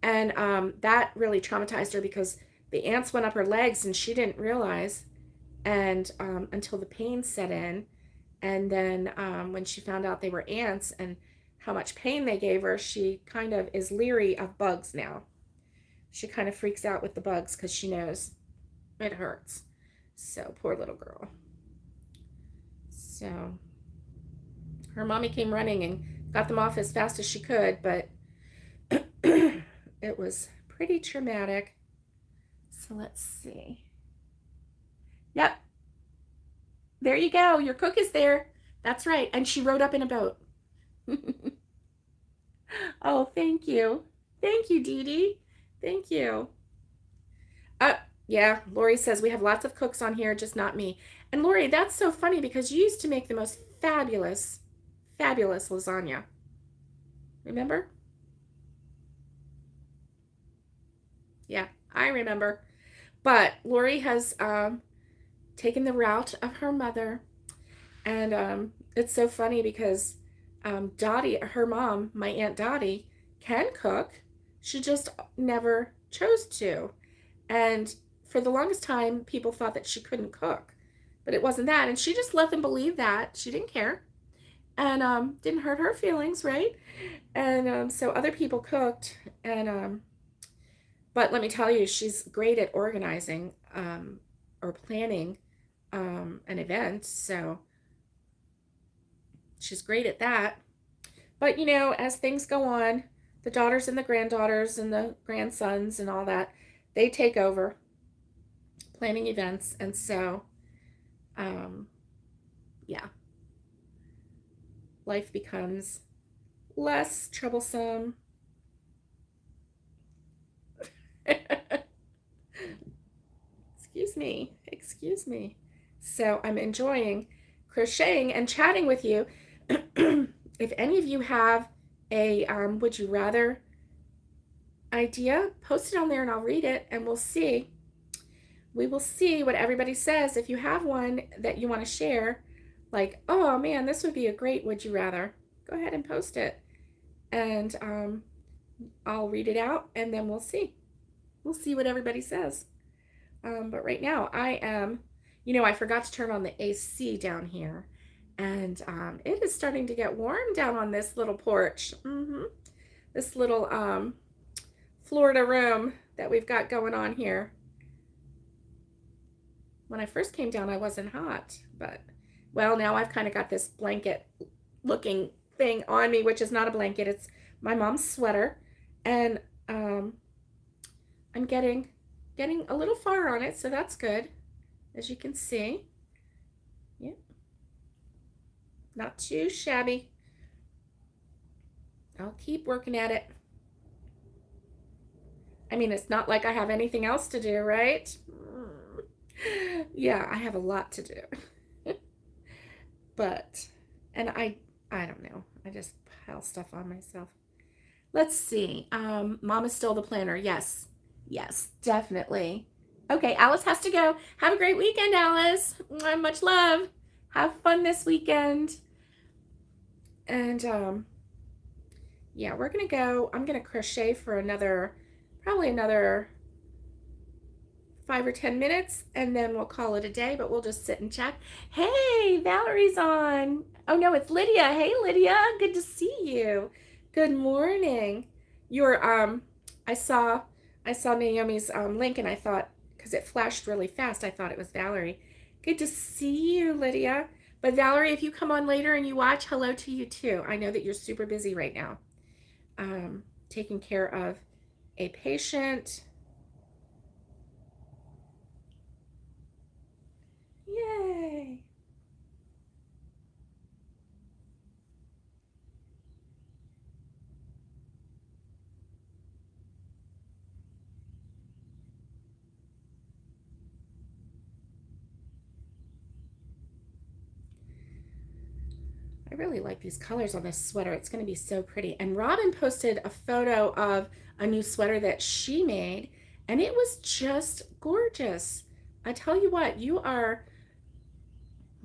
Speaker 1: and that really traumatized her because the ants went up her legs and she didn't realize, and until the pain set in. And then when she found out they were ants and how much pain they gave her, she kind of is leery of bugs now. She kind of freaks out with the bugs because she knows it hurts. So poor little girl. So her mommy came running and got them off as fast as she could, but it was pretty traumatic. So let's see. Yep, there you go. Your cook is there. That's right. And she rode up in a boat. Oh, thank you. Thank you, Dee Dee. Thank you. Uh, yeah, Lori says we have lots of cooks on here, just not me. And Lori, that's so funny because you used to make the most fabulous, fabulous lasagna. Remember? Yeah, I remember. But Lori has taken the route of her mother. And it's so funny because Dottie, her mom, my Aunt Dottie, can cook. She just never chose to. And for the longest time, people thought that she couldn't cook. But it wasn't that. And she just let them believe that. She didn't care. And didn't hurt her feelings, right? And so other people cooked. And but let me tell you, she's great at organizing or planning an event. So she's great at that. But you know, as things go on, the daughters and the granddaughters and the grandsons and all that, they take over planning events. And so, um, yeah, life becomes less troublesome. Excuse me. Excuse me. So I'm enjoying crocheting and chatting with you. If any of you have a would you rather idea, post it on there and I'll read it and we'll see. We will see what everybody says. If you have one that you want to share, like, oh man, this would be a great would you rather, go ahead and post it. And I'll read it out and then we'll see. We'll see what everybody says. But right now I am, you know, I forgot to turn on the AC down here. And it is starting to get warm down on this little porch. This little Florida room that we've got going on here. When I first came down, I wasn't hot, but well, now I've kind of got this blanket looking thing on me, which is not a blanket. It's my mom's sweater. And I'm getting a little far on it, so that's good, as you can see. Yeah, not too shabby. I'll keep working at it. I mean, it's not like I have anything else to do, right? Yeah, I have a lot to do. But, and I don't know. I just pile stuff on myself. Let's see. Mom is still the planner. Yes. Yes, definitely. Okay, Alice has to go. Have a great weekend, Alice. Much love. Have fun this weekend. And yeah, we're gonna go. I'm gonna crochet for probably another 5 or 10 minutes, and then we'll call it a day, but we'll just sit and chat. Hey, Valerie's on. Oh no, it's Lydia. Hey, Lydia, good to see you. Good morning. Your I saw Naomi's link, and I thought, because it flashed really fast, I thought it was Valerie. Good to see you, Lydia. But Valerie, if you come on later and you watch, hello to you too. I know that you're super busy right now, taking care of a patient. Yay. I really like these colors on this sweater. It's going to be so pretty. And Robin posted a photo of a new sweater that she made, and it was just gorgeous. I tell you what, you are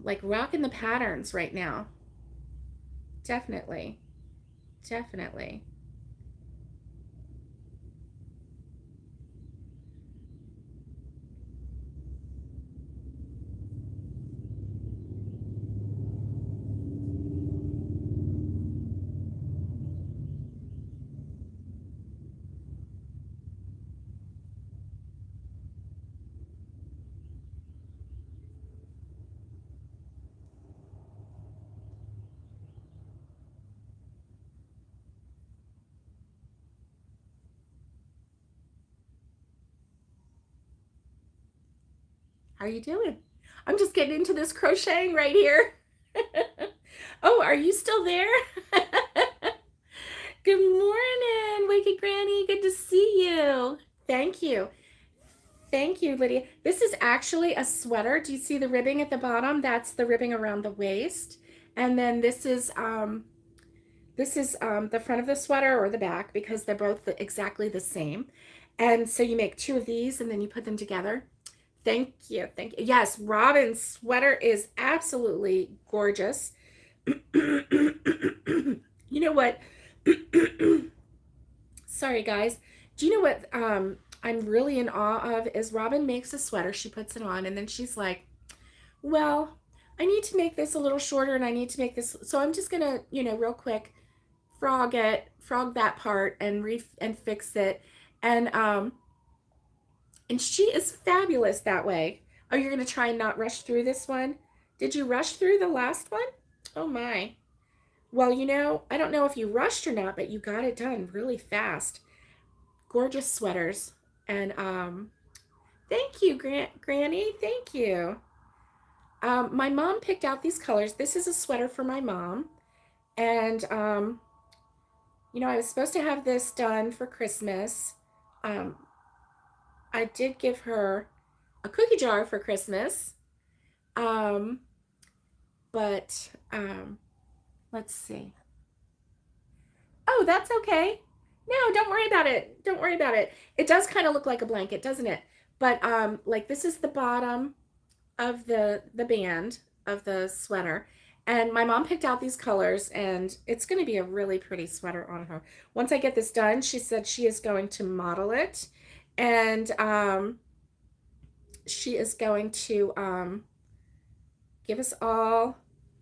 Speaker 1: like rocking the patterns right now. Definitely. Definitely. How are you doing? I'm just getting into this crocheting right here. Oh, are you still there? Good morning, Wakey Granny. Good to see you. Thank you. Thank you, Lydia. This is actually a sweater. Do you see the ribbing at the bottom? That's the ribbing around the waist. And then this is the front of the sweater or the back because they're both exactly the same. And so you make two of these and then you put them together. Thank you. Thank you. Yes, Robin's sweater is absolutely gorgeous. You know what? Sorry, guys. Do you know what I'm really in awe of is Robin makes a sweater, she puts it on, and then she's like, well, I need to make this a little shorter and I need to make this. So I'm just going to, real quick frog that part and fix it. And she is fabulous that way. Oh, you're going to try and not rush through this one? Did you rush through the last one? Oh my. Well, I don't know if you rushed or not, but you got it done really fast. Gorgeous sweaters. And thank you, Granny. Thank you. My mom picked out these colors. This is a sweater for my mom. And, I was supposed to have this done for Christmas. I did give her a cookie jar for Christmas. But let's see. Oh, that's okay. No, don't worry about it. Don't worry about it. It does kind of look like a blanket, doesn't it? But like this is the bottom of the band of the sweater. And my mom picked out these colors, and it's going to be a really pretty sweater on her. Once I get this done, she said she is going to model it. And she is going to give us all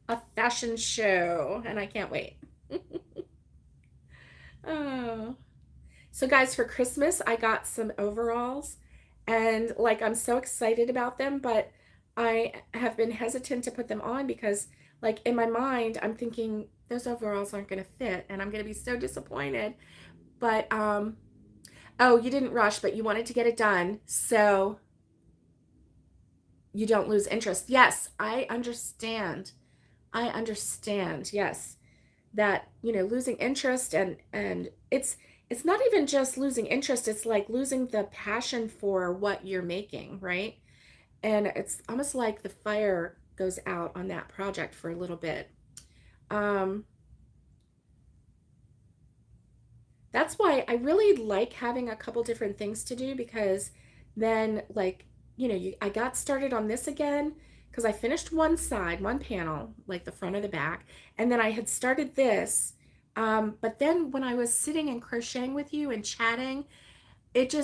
Speaker 1: a fashion show, and I can't wait. Oh. So guys, for Christmas, I got some overalls, and like I'm so excited about them, but I have been hesitant to put them on because like in my mind, I'm thinking those overalls aren't going to fit and I'm going to be so disappointed. But oh, you didn't rush, but you wanted to get it done so you don't lose interest. Yes, I understand. I understand. Yes. That, losing interest and it's not even just losing interest, it's like losing the passion for what you're making, right? And it's almost like the fire goes out on that project for a little bit. That's why I really like having a couple different things to do because then like, I got started on this again because I finished one side, one panel, like the front of the back, and then I had started this. But then when I was sitting and crocheting with you and chatting, it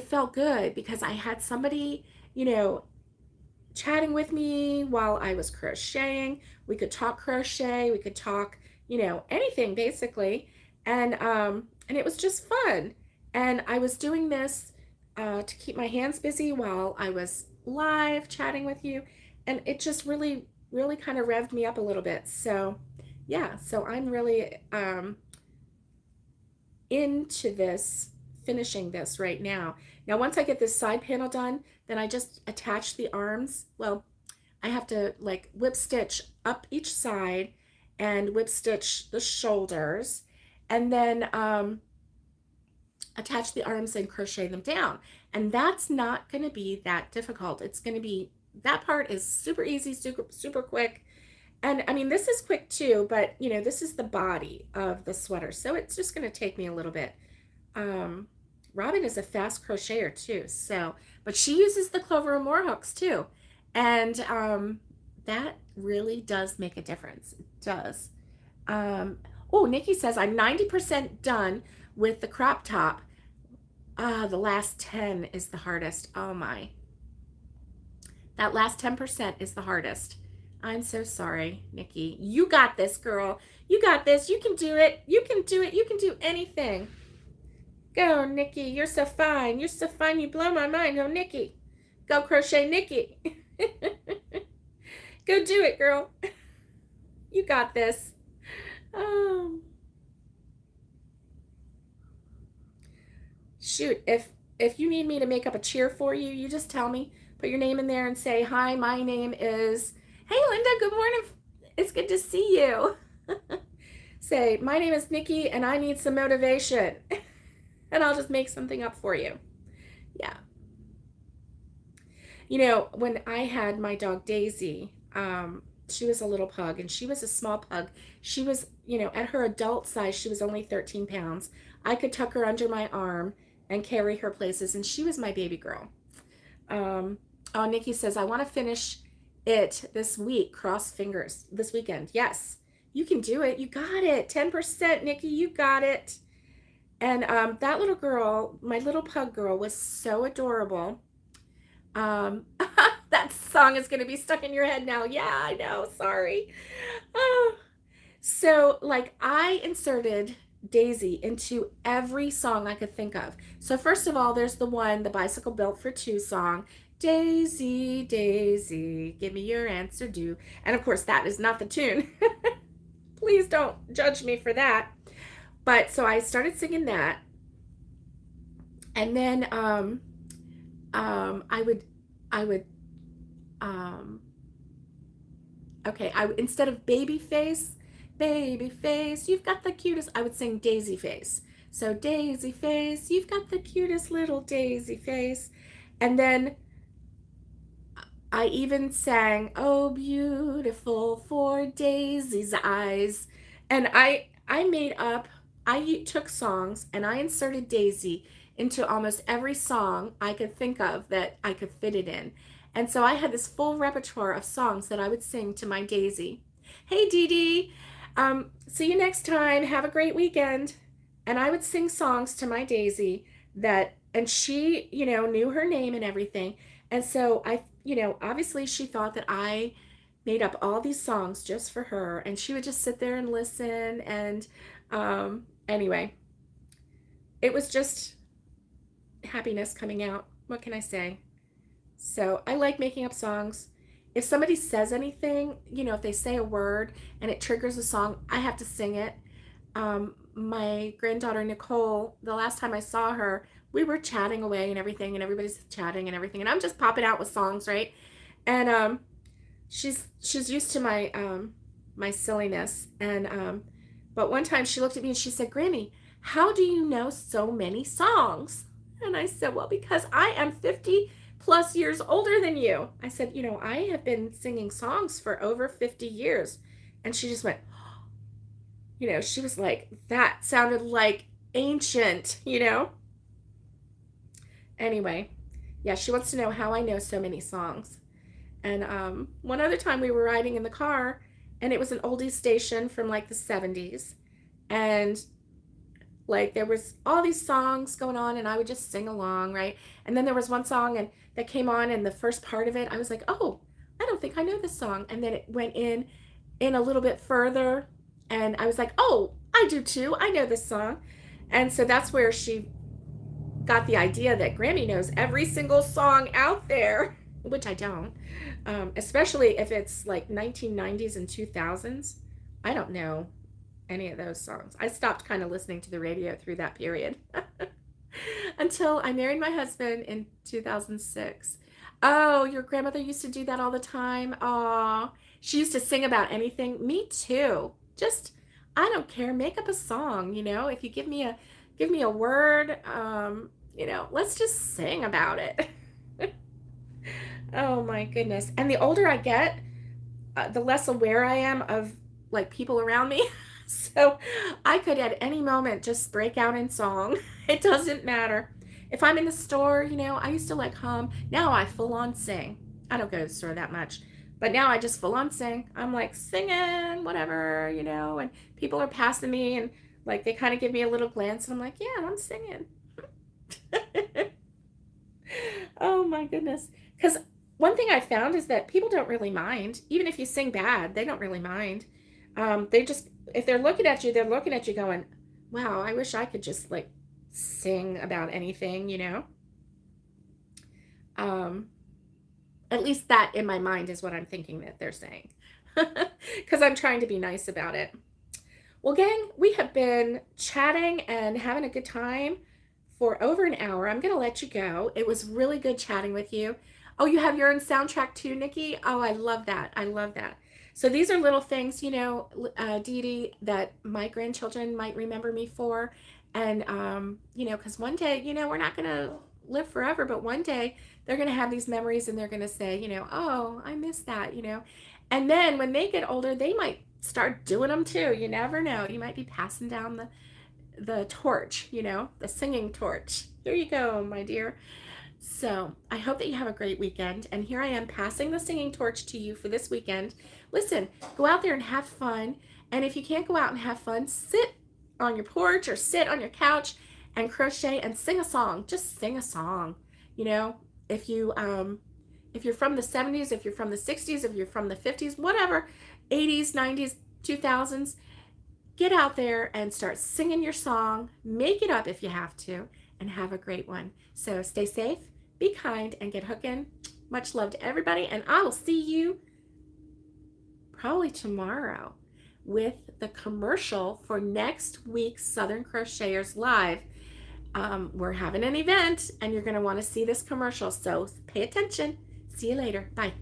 Speaker 1: felt good because I had somebody, chatting with me while I was crocheting. We could talk crochet, we could talk, anything basically. And it was just fun. And I was doing this to keep my hands busy while I was live chatting with you. And it just really, really kind of revved me up a little bit. So yeah, so I'm really into this, finishing this right now. Now, once I get this side panel done, then I just attach the arms. Well, I have to like whip stitch up each side and whip stitch the shoulders and then attach the arms and crochet them down. And that's not going to be that difficult. It's going to be, that part is super easy, super, super quick. And I mean, this is quick too, but this is the body of the sweater. So it's just going to take me a little bit. Robin is a fast crocheter too. So, but she uses the Clover and More hooks too. And that really does make a difference. It does. Oh, Nikki says, I'm 90% done with the crop top. The last 10 is the hardest. Oh my. That last 10% is the hardest. I'm so sorry, Nikki. You got this, girl. You got this. You can do it. You can do it. You can do anything. Go, Nikki. You're so fine. You're so fine. You blow my mind. Oh, Nikki. Go crochet, Nikki. Go do it, girl. You got this. Oh. Shoot, if you need me to make up a cheer for you, you just tell me. put your name in there and say, hi, my name is, hey, Linda, good morning. It's good to see you. Say, my name is Nikki and I need some motivation. And I'll just make something up for you. Yeah. You know, when I had my dog Daisy, she was a little pug and she was a small pug. She was, you know, at her adult size, she was only 13 pounds. I could tuck her under my arm and carry her places, and she was my baby girl. Oh, Nikki says, I want to finish it this week. Cross fingers this weekend. Yes, you can do it. You got it. 10%, Nikki, you got it. And that little girl, my little pug girl, was so adorable. That song is going to be stuck in your head now. Yeah, I know. Sorry. Oh. So, like, I inserted Daisy into every song I could think of. So, first of all, there's the one, the Bicycle Built for Two song. Daisy, Daisy, give me your answer due. And of course, that is not the tune. Please don't judge me for that. But so I started singing that. And then instead of baby face, you've got the cutest, I would sing daisy face. So daisy face, you've got the cutest little daisy face. And then I even sang, oh, beautiful for Daisy's eyes. And I took songs and I inserted Daisy into almost every song I could think of that I could fit it in. And so I had this full repertoire of songs that I would sing to my Daisy. Hey, Dee Dee, see you next time. Have a great weekend. And I would sing songs to my Daisy and she, you know, knew her name and everything. And so obviously she thought that I made up all these songs just for her, and she would just sit there and listen. And anyway, it was just happiness coming out. What can I say? So I like making up songs. If somebody says anything, you know, if they say a word and it triggers a song, I have to sing it. My granddaughter Nicole, the last time I saw her, we were chatting away and everything, and everybody's chatting and everything, and I'm just popping out with songs, right? And she's used to my my silliness. And but one time she looked at me and she said, Granny, how do you know so many songs? And I said, well, because I am 50 plus years older than you. I said, you know, I have been singing songs for over 50 years. And she just went, you know, she was like, that sounded like ancient, you know? Anyway, yeah, she wants to know how I know so many songs. And one other time we were riding in the car, and it was an oldies station from like the 70s. And like there was all these songs going on, and I would just sing along, right? And then there was one song that came on, and the first part of it, I was like, oh, I don't think I know this song. And then it went in a little bit further, and I was like, oh, I do too. I know this song. And so that's where she got the idea that Grammy knows every single song out there, which I don't. Especially if it's like 1990s and 2000s. I don't know any of those songs. I stopped kind of listening to the radio through that period until I married my husband in 2006. Oh, your grandmother used to do that all the time. Oh, she used to sing about anything. Me too. Just, I don't care. Make up a song, you know. If you give me a word, you know, let's just sing about it. Oh my goodness. And the older I get, the less aware I am of like people around me. So I could at any moment just break out in song. It doesn't matter. If I'm in the store, you know, I used to like hum. Now I full on sing. I don't go to the store that much, but now I just full on sing. I'm like singing, whatever, you know, and people are passing me and like they kind of give me a little glance, and I'm like, yeah, I'm singing. Oh my goodness. Because one thing I found is that people don't really mind. Even if you sing bad, they don't really mind. They just, if they're looking at you going, wow, I wish I could just like sing about anything, you know? At least that in my mind is what I'm thinking that they're saying. Because I'm trying to be nice about it. Well, gang, we have been chatting and having a good time for over an hour. I'm going to let you go. It was really good chatting with you. Oh, you have your own soundtrack too, Nikki? Oh, I love that. I love that. So these are little things, you know, Dee Dee, that my grandchildren might remember me for. And, you know, because one day, you know, we're not going to live forever, but one day they're going to have these memories and they're going to say, you know, oh, I miss that, you know. And then when they get older, they might start doing them too. You never know. You might be passing down the torch, you know, the singing torch. Here you go, my dear. So I hope that you have a great weekend. And here I am passing the singing torch to you for this weekend. Listen, go out there and have fun. And if you can't go out and have fun, sit on your porch or sit on your couch and crochet and sing a song. Just sing a song. You know, if you if you're from the 70s, if you're from the 60s, if you're from the 50s, whatever, 80s, 90s, 2000s, get out there and start singing your song. Make it up if you have to, and have a great one. So stay safe, be kind, and get hooking. Much love to everybody, and I will see you probably tomorrow with the commercial for next week's Southern Crocheters Live. We're having an event, and you're going to want to see this commercial, so pay attention. See you later. Bye.